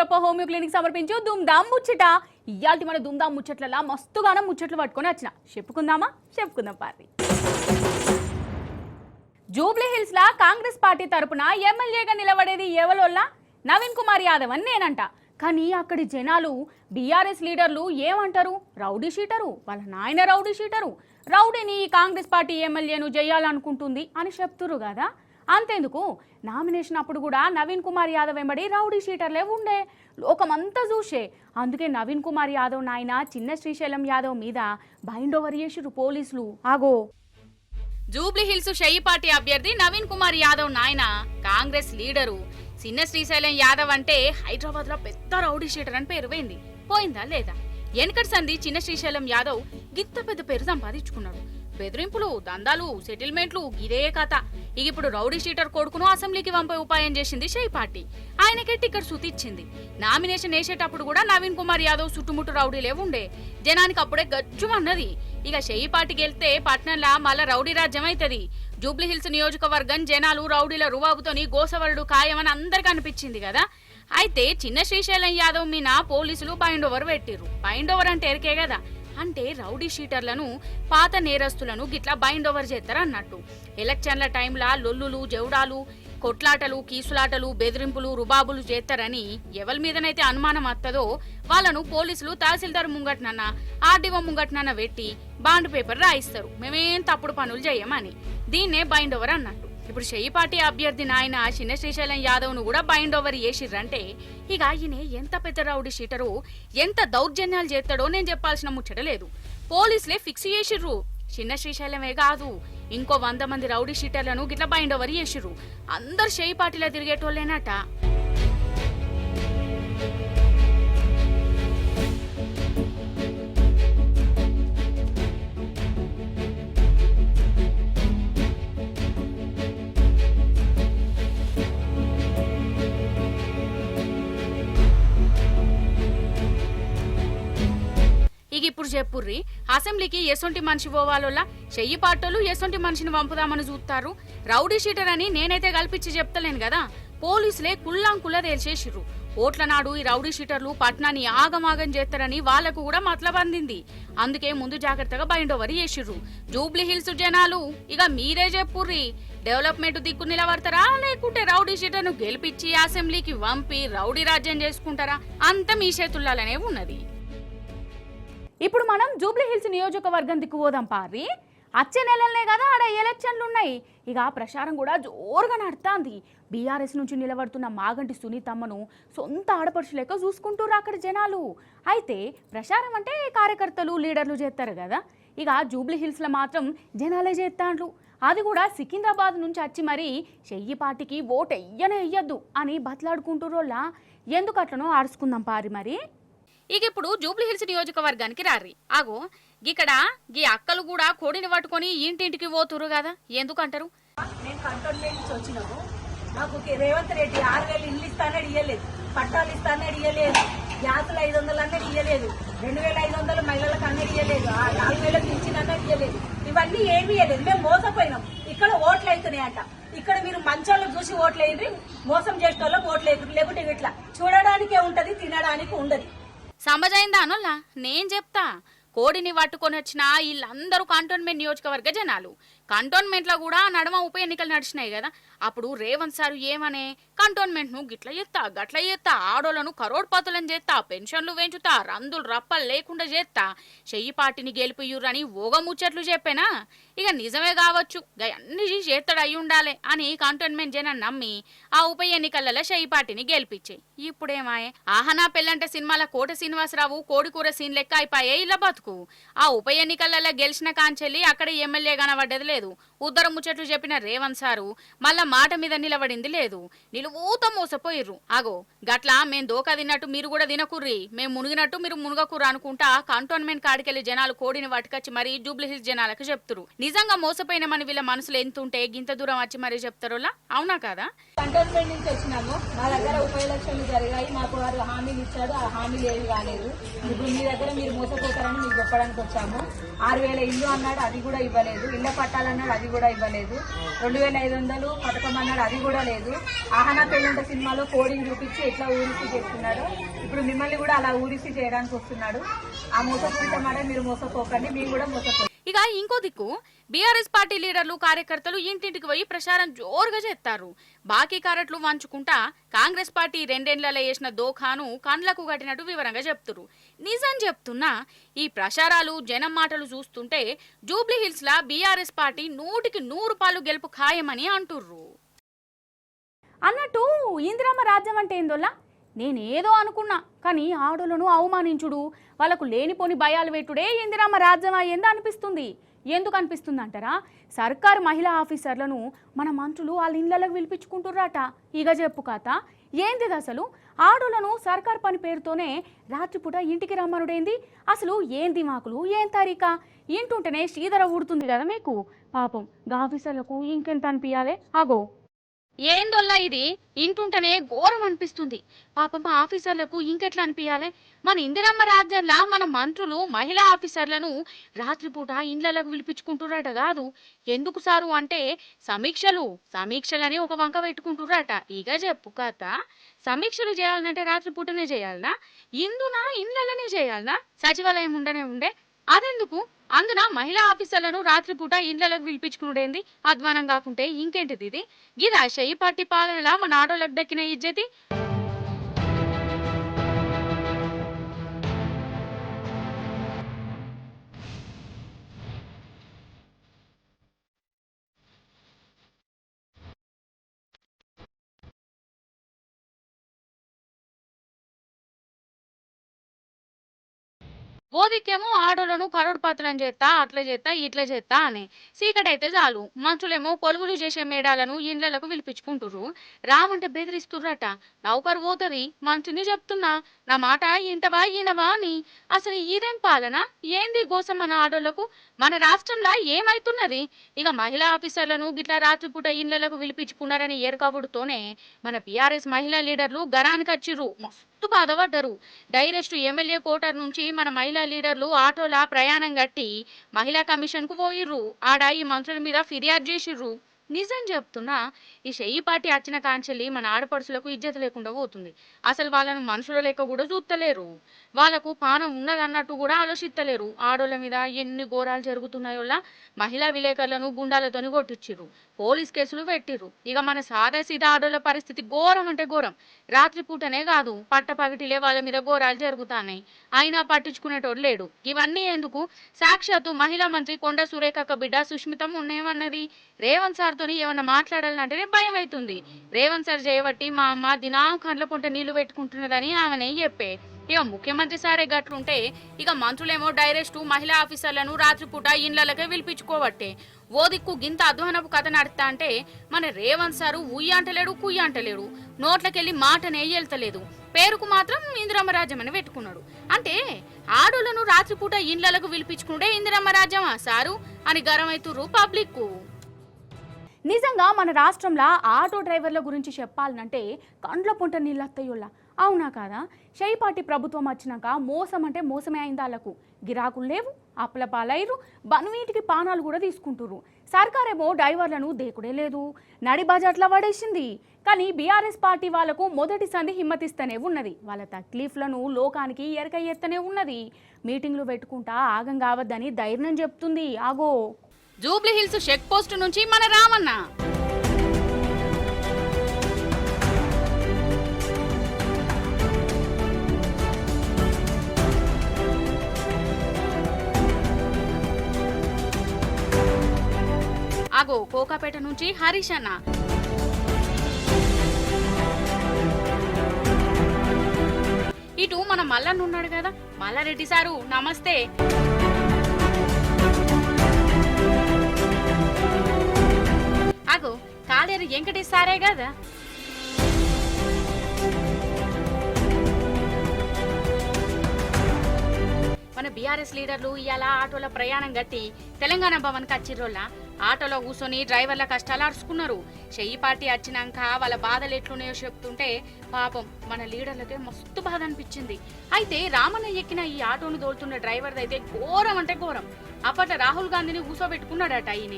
Eeshwarappa homeo clinic సమర్పించు దుమ్దాం ముచ్చట. ఇయాల్టి మన దుమ్దాం ముచ్చట్లలా మస్తుగానం ముచ్చట్లు పట్టుకొని వచ్చిన చెప్పుకుందాం పార్టీ. జూబ్లీ హిల్స్ లా కాంగ్రెస్ పార్టీ తరపున ఎమ్మెల్యేగా నిలబడేది ఎవరోల్లా నవీన్ కుమార్ యాదవ్ అని నేనంట. కానీ అక్కడి జనాలు బీఆర్ఎస్ లీడర్లు ఏమంటారు? రౌడీ షీటరు, వాళ్ళ నాయన రౌడీ షీటరు, రౌడీని కాంగ్రెస్ పార్టీ ఎమ్మెల్యేను చేయాలనుకుంటుంది అని చెప్తురు కదా. అంతేందుకు నామినేషన్ అప్పుడు కూడా నవీన్ కుమార్ యాదవ్ వెంబడి రౌడీ షీటర్లే ఉండే లోకమంతా చూసే. అందుకే నవీన్ కుమార్ యాదవ్ నాయన చిన్న శ్రీశైలం యాదవ్ మీద బైండ్ ఓవర్ చేసిరు పోలీసులు. ఆగో జూబ్లీ హిల్స్ షెయ్యి పార్టీ అభ్యర్థి నవీన్ కుమార్ యాదవ్ నాయన కాంగ్రెస్ లీడరు చిన్న శ్రీశైలం యాదవ్ అంటే హైదరాబాద్ లో పెద్ద రౌడీ షీటర్ అని పేరు పోయిందా లేదా? ఎనకటి సంది చిన్న శ్రీశైలం యాదవ్ గిత్త పెద్ద పేరు సంపాదించుకున్నాడు. బెదిరింపులు, దందాలు, సెటిల్మెంట్లు ఇదే కథ. ఇప్పుడు రౌడీ షీటర్ కొడుకును అసెంబ్లీకి పంపే ఉపాయం చేసింది షెయ్యి పార్టీ. ఆయనకే టికెట్ సుతిచ్చింది. నామినేషన్ వేసేటప్పుడు కూడా నవీన్ కుమార్ యాదవ్ చుట్టుముట్టు రౌడీలే ఉండే. జనానికి అప్పుడే గజ్జుమన్నది. షెయ్యి పార్టీకి వెళ్తే పట్నంలా మళ్ళా రౌడీ రాజ్యం అవుతుంది. జూబ్లీ హిల్స్ నియోజకవర్గం జనాలు రౌడీల రుబాబుతోని గోసవరుడు ఖాయమని అందరికి అనిపించింది కదా. అయితే చిన్న శ్రీశైలం యాదవ్ మీద పోలీసులు బైండ్ ఓవర్ పెట్టిర్రు. బైండ్ ఓవర్ అంటే ఎరికే కదా, అంటే రౌడీ షీటర్లను, పాత నేరస్తులను గిట్లా బైండ్ ఓవర్ చేస్తారన్నట్టు. ఎలక్షన్ల టైంలా లొల్లులు, జౌడాలు, కొట్లాటలు, కీసులాటలు, బెదిరింపులు, రుబాబులు చేస్తారని ఎవరి మీదనైతే అనుమానం వస్తుందో వాళ్ళను పోలీసులు తహసీల్దార్ ముంగట్నన్న, ఆర్డీఓ ముంగట్నన్న పెట్టి బాండ్ పేపర్ రాయిస్తారు, మేమేం తప్పుడు పనులు చేయమని. దీన్నే బైండ్ ఓవర్ అన్నట్టు. ఇప్పుడు షెయ్యి పార్టీ అభ్యర్థి నాయన చిన్న శ్రీశైలం యాదవ్ ను కూడా బైండ్ ఓవర్ చేసిర్రంటే ఈయన ఎంత పెద్ద రౌడీ షీటరు, ఎంత దౌర్జన్యాలు చేస్తాడో నేను చెప్పాల్సిన ముచ్చట లేదు. పోలీసులే ఫిక్స్ చేసిర్రు. చిన్న శ్రీశైలమే కాదు, ఇంకో 100 మంది రౌడీ షీటర్లను గిట్లా బైండ్ ఓవర్ చేసిర్రు. అందరు షెయ్యి పార్టీలో తిరిగేటోళ్ళేనట. ఇప్పుడు చెప్పుర్రి, అసెంబ్లీకి ఎసొంటి మనిషి పోవాలోలా షెయ్యి పార్టీలు ఎసొంటి మనిషిని పంపుదామని చూస్తారు. రౌడీ షీటర్ అని నేనైతే కల్పించి చెప్తలేను కదా. పోలీసులే కుల్లాంకుల్లా తేల్చేసిర్రు. ఓట్ల నాడు ఈ రౌడీ షీటర్లు పట్నాన్ని ఆగమాగం చేస్తారని వాళ్లకు కూడా మతలబందింది. అందుకే ముందు జాగ్రత్తగా బైండ్ ఓవర్ చేసిర్రు. జూబ్లీ హిల్స్ జనాలు మీరే చెప్పుర్రి, డెవలప్మెంట్ దిక్కు నిలబడతారా లేకుంటే రౌడీ షీటర్ను గెలిపించి అసెంబ్లీకి పంపి రౌడీ రాజ్యం చేసుకుంటారా? అంత మీ చేతుల్లాలనే ఉన్నది. ఇప్పుడు మనం జూబ్లీ హిల్స్ నియోజకవర్గం దిక్కు పోదాం పారి. వచ్చే నెలలనే కదా ఆడ ఎలక్షన్లు ఉన్నాయి. ప్రచారం కూడా జోరుగా నడుతుంది. బీఆర్ఎస్ నుంచి నిలబడుతున్న మాగంటి సునీతమ్మను సొంత ఆడపడుచు లెక్క చూసుకుంటారు అక్కడ జనాలు. అయితే ప్రచారం అంటే కార్యకర్తలు, లీడర్లు చేస్తారు కదా. జూబ్లీ హిల్స్లో మాత్రం జనాలే చేస్తాండ్రు. అది కూడా సికింద్రాబాద్ నుంచి వచ్చి మరి షెయ్యి పార్టీకి ఓటు వెయ్యొద్దు అని బతలాడుకుంటురోళ్ళ. ఎందుకు అట్లనో ఆడుచుకుందాం పారి మరి. ఇప్పుడు జూబ్లీ హిల్స్ నియోజకవర్గానికి రారి. ఇక్కడ గీ అక్కలు కూడా కోడిని పట్టుకొని ఇంటింటికి పోతురు కదా. ఎందుకంటారు? నేను కంటోన్మెంట్ నుంచి వచ్చినాము. మాకు రేవంత్ రెడ్డి 6,000 ఇల్లు ఇస్తానని ఇయ్యలేదు, పట్టాలు ఇస్తానని ఇయ్యలేదు, గ్యాసులు 500 అన్నది ఇయ్యలేదు, 2,500 మహిళలకు అన్నది ఇయ్యలేదు, 4,000 ఇచ్చినన్నది ఇయ్యలేదు. ఇవన్నీ ఏమి ఇయ్యలేదు. మేము మోసపోయినాం. ఇక్కడ ఓట్లు అవుతున్నాయంట. ఇక్కడ మీరు మంచోళ్ళు చూసి ఓట్లు వేయండి, మోసం చేసే వాళ్ళకి ఓట్లు వేయరు. లేకుంటే ఇట్లా చూడడానికే ఉంటది, తినడానికి ఉండదు. సమజైందా అనోల్లా? నేను చెప్తా. కోడిని పట్టుకొని వచ్చిన వీళ్ళందరూ కంటోన్మెంట్ నియోజకవర్గ జనాలు. కంటోన్మెంట్లో కూడా నడమ ఉప ఎన్నికలు నడిచినాయి కదా. అప్పుడు రేవంత్ సారు ఏమనే కంటోన్మెంట్ ను గిట్ల చేస్తా, గట్ల చేస్తా, ఆడోళ్లను కరోడ్పతులను చేస్తా, పెన్షన్లు పెంచుతా, రందులు రప్పలు లేకుండా చేస్తా, షెయ్యి పార్టీని గెలిపియ్యురని ఓగ ముచ్చట్లు చెప్పేనా? నిజమే కావచ్చు, అన్ని చేస్తాడు అయి ఉండాలి అని కంటోన్మెంట్ జనం నమ్మి ఆ ఉప ఎన్నికలలో షెయ్యి పార్టీని గెలిపించాయి. ఇప్పుడేమాయే ఆహనా పెళ్ళంటే సినిమాల కోట శ్రీనివాసరావు కోడికూర సీన్ లెక్క అయిపోయే ఇలా బతుకు. ఆ ఉప ఎన్నికలలో గెలిచిన కాంచెల్లి అక్కడ ఎమ్మెల్యే కనబడ్డది లేదు. ఉద్దర ముచ్చట్లు చెప్పిన రేవంత్ సారు మళ్ళా మాట మీద నిలబడింది లేదు. నిలువూత మోసపోయిర్రు. గట్లా మేం దోకా తిన్నట్టు మీరు కూడా తినకుర్రి, మేము మునిగినట్టు మీరు మునగకుర్రు అనుకుంటా కంటోన్మెంట్ కాడికెళ్లి జనాలు కోడిని పట్టుకొచ్చి మరి జూబ్లీ హిల్స్ జనాలకు చెప్తురు. నిజంగా మోసపోయినామని వీళ్ళ మనసులో ఎంతుంటే గింత దూరం వచ్చి మరీ చెప్తారోలా? అవునా కదా? కంటోన్మెంట్ నుంచి వచ్చినాము. మా దగ్గర ఉప ఎలక్షన్లు జరిగాయి. మాకు వారు హామీలు ఇచ్చాడు. ఆ హామీలు ఏవి కాలేదు. ఇప్పుడు మీ దగ్గర మీరు మోసపోతారని చెప్పడానికి వచ్చాము. 6,000 ఇల్లు అన్నాడు, అది కూడా ఇవ్వలేదు. ఇళ్ల పట్టాలన్నాడు, అది కూడా ఇవ్వలేదు. 2,500 పథకం అన్నాడు, అది కూడా లేదు. ఆహనా పెళ్ళంట సినిమాలో కోడింగ్ చూపించి ఎట్లా ఊరిసి చేస్తున్నాడు, ఇప్పుడు మిమ్మల్ని కూడా అలా ఊరిసి చేయడానికి వస్తున్నాడు. ఆ మోసపోయిన మాట మీరు మోసపోకండి, మేము కూడా మోసపోయి. ఇక ఇంకో దిక్కు బీఆర్ఎస్ పార్టీ లీడర్లు కార్యకర్తలు ఇంటింటికి పోయి ప్రచారం జోరుగా చేస్తారు. బాకీ కారట్లు వంచుకుంటా కాంగ్రెస్ పార్టీ 2 ఏళ్లలో వేసిన దోఖాను కండ్లకు కట్టినట్టు వివరంగా చెప్తున్నారు. నిజం చెప్తున్నా ఈ ప్రచారాలు జనం మాటలు చూస్తుంటే జూబ్లీ హిల్స్ లా బీఆర్ఎస్ పార్టీ 100% గెలుపు ఖాయమని అంటుర్రు. అన్నట్టు ఇందిరమ్మ రాజ్యం అంటే ఏందోలా నేనేదో అనుకున్నా, కానీ ఆడోళ్ళను అవమానించుడు, వాళ్ళకు లేనిపోని భయాలు పెట్టుడే ఇందిరమ్మ రాజ్యం అయ్యింది అనిపిస్తుంది. ఎందుకు అనిపిస్తుంది అంటారా? సర్కారు మహిళా ఆఫీసర్లను మన మంత్రులు వాళ్ళ ఇళ్లకు పిలిపించుకుంటుర్రట. ఇక చెప్పు కథ ఏంది అసలు? ఆడోళ్ళను సర్కార్ పని పేరుతోనే రాత్రిపూట ఇంటికి రమ్మనుడేంది? అసలు ఏం దిమాకులు, ఏం తరీకా? ఇంటుంటేనే శ్రీధర ఊడుతుంది కదా మీకు. పాపం గా ఆఫీసర్లకు ఇంకెంత అనిపించాలే? అగో ఏందోల్లా ఇది ఇంటుంటేనే ఘోరం అనిపిస్తుంది. పాపం ఆఫీసర్లకు ఇంకెట్లా అనిపించాలి? మన ఇందిరమ్మ రాజ్యంలా మన మంత్రులు మహిళా ఆఫీసర్లను రాత్రిపూట ఇండ్లకు పిలిపించుకుంటున్నారట కాదు. ఎందుకు సారు అంటే సమీక్షలని ఒక వంక పెట్టుకుంటున్నారట. ఇక చెప్పు కథ, సమీక్షలు చేయాలంటే రాత్రిపూటనే చేయాలనా? ఇండ్లనే చేయాలనా? సచివాలయం ఉండే అదెందుకు? అందున మహిళా ఆఫీసర్లను రాత్రిపూట ఇండ్లకు పిలిపించుకునేది అధ్వానం కాకుంటే ఇంకేంటిది ఇది? గిదా షయి పార్టీ పాలనలా మన ఆడోళ్ళకు దక్కిన ఇజ్జతి? ఓదికేమో ఆడోళ్ళను కరోడు పాత్రలను చేస్తా, అట్లా చేస్తా, ఇట్లా చేస్తా అని. సీకటైతే చాలు మంచులేమో కొలువులు చేసే మేడాలను ఇండ్లకు పిలిపించుకుంటుర్రు. రామంటే బెదిరిస్తుర్రట. నౌకరు పోతుంది, మంచిని చెప్తున్నా, నా మాట ఇంటవా ఈనవా అని. అసలు ఇదేం పాలన? ఏంది గోసం మన ఆడోళ్లకు? మన రాష్ట్రంలో ఏమైతున్నది? ఇక మహిళా ఆఫీసర్లను గిట్లా రాత్రిపూట ఇండ్లకు పిలిపించుకున్నారని ఏర్కవుడుతోనే మన బీఆర్ఎస్ మహిళా లీడర్లు గరానికి వచ్చిర్రు. మస్తు బాధపడ్డారు. డైరెక్ట్ ఎమ్మెల్యే కోటర్ నుంచి మన మహిళా లీడర్లు ఆటోలా ప్రయాణం కట్టి మహిళా కమిషన్ కు పోయిర్రు. ఆడ ఈ మంత్రుల మీద ఫిర్యాదు చేసిర్రు. నిజం చెప్తున్నా ఈ షెయ్యి పార్టీ వచ్చిన కాంచెల్లి మన ఆడపడుచులకు ఇజ్జత లేకుండా పోతుంది. అసలు వాళ్ళను మనుషుల లెక్క కూడా చూస్తలేరు. వాళ్ళకు పానం ఉన్నదన్నట్టు కూడా ఆలోచిస్తలేరు. ఆడోళ్ళ మీద ఎన్ని ఘోరాలు జరుగుతున్నాయోలా మహిళా విలేకరులను గుండాలతోని కొట్టించిర్రు, పోలీస్ కేసులు పెట్టిర్రు. ఇక మన సాదా సీదా ఆడోళ్ళ పరిస్థితి ఘోరం అంటే ఘోరం. రాత్రిపూటనే కాదు పట్టపగటిలే వాళ్ళ మీద ఘోరాలు జరుగుతున్నాయి. అయినా పట్టించుకునేటోడు లేడు. ఇవన్నీ ఎందుకు? సాక్షాత్తు మహిళా మంత్రి కొండ సురేఖక్క బిడ్డ సుష్మితం ఉన్నేమన్నది, రేవంత్ సార్ తోని ఏమన్నా మాట్లాడాలంటేనే భయం అవుతుంది. రేవంత్ సార్ చేయబట్టి మా అమ్మ దినాం కండ్ల పొంట నీళ్లు పెట్టుకుంటున్నదని ఆమెనే చెప్పే. ఇక ముఖ్యమంత్రి సారే గట్లుంటే ఇక మంత్రులేమో డైరెక్ట్ మహిళా ఆఫీసర్లను రాత్రిపూట ఇండ్లకే పిలిపించుకోబట్టే. ఓ దిక్కు గింత అధ్వానపు కథ నడుస్తా అంటే మన రేవంత్ సారు ఉయ్య అంటలేడు, కుయ్య అంటలేడు, నోట్లకెళ్ళి మాటనే వెళ్తలేదు. పేరుకు మాత్రం ఇందిరమ్మ రాజ్యం అని పెట్టుకున్నాడు. అంటే ఆడోళ్లను రాత్రిపూట ఇండ్లకు పిలిపించుకుంటే ఇందిరమ్మ రాజ్యమా సారు అని గరమైతుర్రు పబ్లిక్. నిజంగా మన రాష్ట్రంలో ఆటో డ్రైవర్ల గురించి చెప్పాలంటే కండ్ల పొంట నీళ్ళత్తయ్యోళ్ళ. అవునా కాదా? షెయ్యి పార్టీ ప్రభుత్వం వచ్చినాక మోసం అంటే మోసమే అయింది. వాళ్ళకు గిరాకులు లేవు, అప్పుల పాలయ్యారు, బనువీటికి పానాలు కూడా తీసుకుంటుర్రు. సర్కారేమో డ్రైవర్లను దేకుడే లేదు, నడి బజార్లో పడేసింది. కానీ బీఆర్ఎస్ పార్టీ వాళ్లకు మొదటి సంధి హిమ్మతిస్తూనే ఉన్నది. వాళ్ళ తక్లీఫ్లను లోకానికి ఎరకయ్యేస్తూనే ఉన్నది. మీటింగ్లు పెట్టుకుంటా ఆగం కావద్దని ధైర్యం చెప్తుంది. ఆగో జూబ్లీ హిల్స్ చెక్ పోస్ట్ నుంచి మన రామన్న ఆగో కోకాపేట నుంచి హరీష్ అన్న, ఇటు మన మల్లన్న ఉన్నాడు కదా, మల్లారెడ్డి సారు నమస్తే. అగో కాలేరు వెంకటేష్ సారే కదా. మన బీఆర్ఎస్ లీడర్లు ఇవాళ ఆటోల ప్రయాణం కట్టి తెలంగాణ భవన్ కచ్చిరోళ్ళ ఆటోలో కూర్చొని డ్రైవర్ల కష్టాలు అరుచుకున్నారు. చెయ్యి పార్టీ వచ్చినాక వాళ్ళ బాధలు ఎట్లున్నాయో చెప్తుంటే పాపం మన లీడర్లకే మస్తు బాధ అనిపించింది. అయితే రామన్న ఎక్కిన ఈ ఆటోను దోలుతున్న డ్రైవర్ది అయితే ఘోరం అంటే ఘోరం. అప్పట్లో రాహుల్ గాంధీని కూర్చోబెట్టుకున్నాడట. ఈయన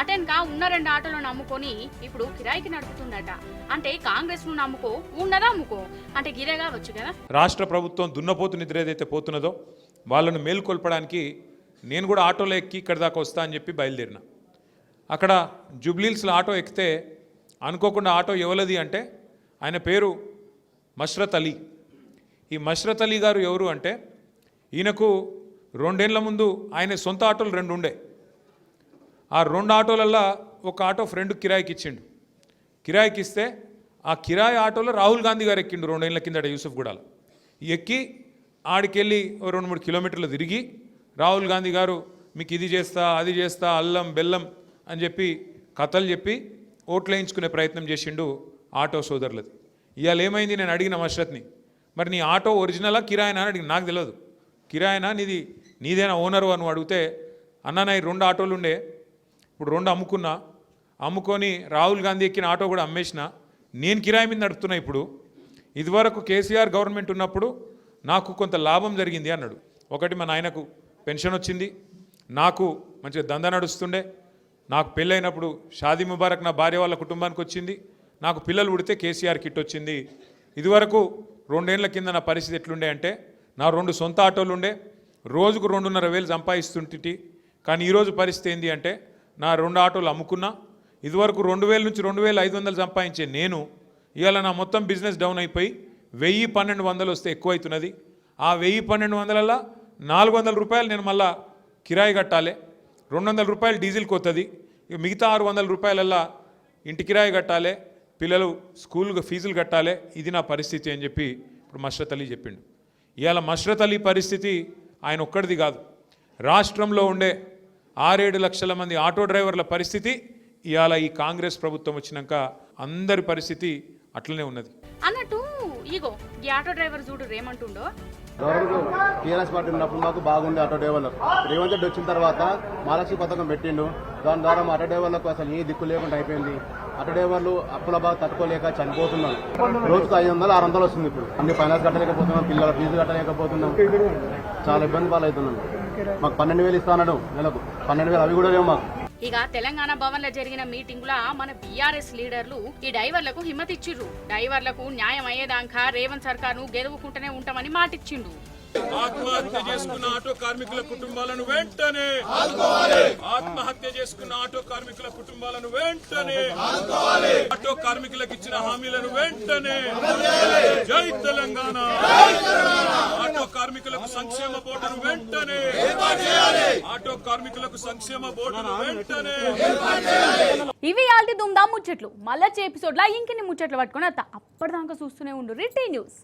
అటెన్గా ఉన్న 2 ఆటోలను అమ్ముకొని ఇప్పుడు కిరాయికి నడుపుతుందట. అంటే కాంగ్రెస్ ను నమ్ముకో ఉన్నదా అమ్ముకో అంటే గిరే కావచ్చు కదా. రాష్ట్ర ప్రభుత్వం దున్నపోతు నిద్ర ఏదైతే పోతున్నదో వాళ్ళను మేల్కొల్పడానికి నేను కూడా ఆటోలో ఎక్కి ఇక్కడ దాకా వస్తా అని చెప్పి బయలుదేరిన. అక్కడ జూబ్లీహిల్స్లో ఆటో ఎక్కితే అనుకోకుండా ఆటో ఎవలది అంటే ఆయన పేరు మష్రత్ అలీ. ఈ మష్రత్ అలీ గారు ఎవరు అంటే ఈయనకు 2 ఏళ్ల ముందు ఆయన సొంత ఆటోలు 2 ఉండే. ఆ 2 ఆటోలల్లో ఒక ఆటో ఫ్రెండ్ కిరాయికి ఇచ్చిండు. కిరాయికి ఇస్తే ఆ కిరాయి ఆటోలో రాహుల్ గాంధీ గారు ఎక్కిండు 2 ఏళ్ల కిందట యూసుఫ్గూడలో. ఎక్కి ఆడికెళ్ళి 2-3 కిలోమీటర్లు తిరిగి రాహుల్ గాంధీ గారు మీకు ఇది చేస్తా అది చేస్తా అల్లం బెల్లం అని చెప్పి కథలు చెప్పి ఓట్లు వేయించుకునే ప్రయత్నం చేసిండు ఆటో సోదరులది. ఇవాళ ఏమైంది, నేను అడిగిన మష్రత్ని, మరి నీ ఆటో ఒరిజినలా కిరాయినా అని అడిగిన. నాకు తెలియదు కిరాయినా నీదేనా ఓనరు అని అడిగితే, అన్న నా 2 ఆటోలు ఉండే, ఇప్పుడు 2 అమ్ముకొని రాహుల్ గాంధీ ఎక్కిన ఆటో కూడా అమ్మేసిన, నేను కిరాయి మీద నడుపుతున్నా. ఇప్పుడు ఇదివరకు కేసీఆర్ గవర్నమెంట్ ఉన్నప్పుడు నాకు కొంత లాభం జరిగింది అన్నాడు. ఒకటి మా నాయనకు పెన్షన్ వచ్చింది, నాకు మంచిగా దందా నడుస్తుండే, నాకు పెళ్ళైనప్పుడు షాదీ ముబారక్ నా భార్య వాళ్ళ కుటుంబానికి వచ్చింది, నాకు పిల్లలు పుడితే కేసీఆర్ కిట్ వచ్చింది. ఇదివరకు 2 ఏళ్ల కింద నా పరిస్థితి ఎట్లుండే అంటే నా 2 సొంత ఆటోలు ఉండే, రోజుకు 2,500 సంపాదిస్తుంటి. కానీ ఈరోజు పరిస్థితి ఏంటి అంటే నా 2 ఆటోలు అమ్ముకున్నా. ఇదివరకు 2,000 నుంచి 2,500 సంపాదించే నేను ఇవాళ నా మొత్తం బిజినెస్ డౌన్ అయిపోయి 1,000-1,200 వస్తే ఎక్కువైతున్నది. ఆ 1,000-1,200లలో 400 రూపాయలు నేను మళ్ళా కిరాయి కట్టాలి, 200 రూపాయలు డీజిల్ కొత్తది, మిగతా 600 రూపాయలల్లా ఇంటి కిరాయి కట్టాలి, పిల్లలు స్కూల్కి ఫీజులు కట్టాలి. ఇది నా పరిస్థితి అని చెప్పి ఇప్పుడు మష్రత్ అలీ చెప్పిండు. ఇవాళ మష్రత్ అలీ పరిస్థితి ఆయన ఒక్కడిది కాదు, రాష్ట్రంలో ఉండే 6-7 లక్షల మంది ఆటో డ్రైవర్ల పరిస్థితి ఇవాళ ఈ కాంగ్రెస్ ప్రభుత్వం వచ్చినాక అందరి పరిస్థితి అట్లనే ఉన్నది అన్నట్టు. ఇగో ఈ ఆటో డ్రైవర్ చూడు ఏమంటుండో. టీఆర్ఎస్ పార్టీ ఉన్నప్పుడు మాకు బాగుంది ఆటో డ్రైవర్లకు. రేవంత్ రెడ్డి వచ్చిన తర్వాత మహాలక్ష్మి పథకం పెట్టిండు. దాని ద్వారా మా ఆటో డ్రైవర్లకు అసలు ఏ దిక్కు లేకుండా అయిపోయింది. ఆటో డ్రైవర్లు అప్పుల బాగా తట్టుకోలేక చనిపోతున్నారు. రోజుకు 500-600 వస్తుంది. ఇప్పుడు అన్ని ఫైనాన్స్ కట్టలేకపోతున్నాం, పిల్లల ఫీజు కట్టలేకపోతున్నాం, చాలా ఇబ్బంది పాలవుతున్నాం. మాకు 12,000 ఇస్తానడు నెలకు, 12,000 అవి కూడా లేవు మాకు. ఇక తెలంగాణ భవన్ లో జరిగిన మీటింగ్ లో మన బీఆర్ఎస్ లీడర్లు ఈ డ్రైవర్లకు హిమ్మత్ ఇచ్చిర్రు. డ్రైవర్లకు న్యాయం అయ్యేదాకా రేవంత్ సర్కార్ ను గెలువుకుంటూనే ఉంటామని మాటిచ్చిండు. ఆత్మహత్య చేసుకున్న ఆటో కార్మికుల కుటుంబాలను వెంటనే ఆత్మహత్య చేసుకున్న ఆటో కార్మికుల కుటుంబాలను వెంటనే ఆటో కార్మికులకు ఇచ్చిన హామీలను వెంటనే జై తెలంగాణ. ఆటో కార్మికులకు సంక్షేమ బోర్డును వెంటనే ఆటో కార్మికులకు సంక్షేమ బోర్డును వెంటనే. ఇవి ఆల్టి దుమ్దాం ముచ్చట్లు. మళ్ళా ఎపిసోడ్ లా ఇంకెన్ని ముచ్చట్లు పట్టుకుని అప్పటిదాకా చూస్తూనే ఉండు రిటీ న్యూస్.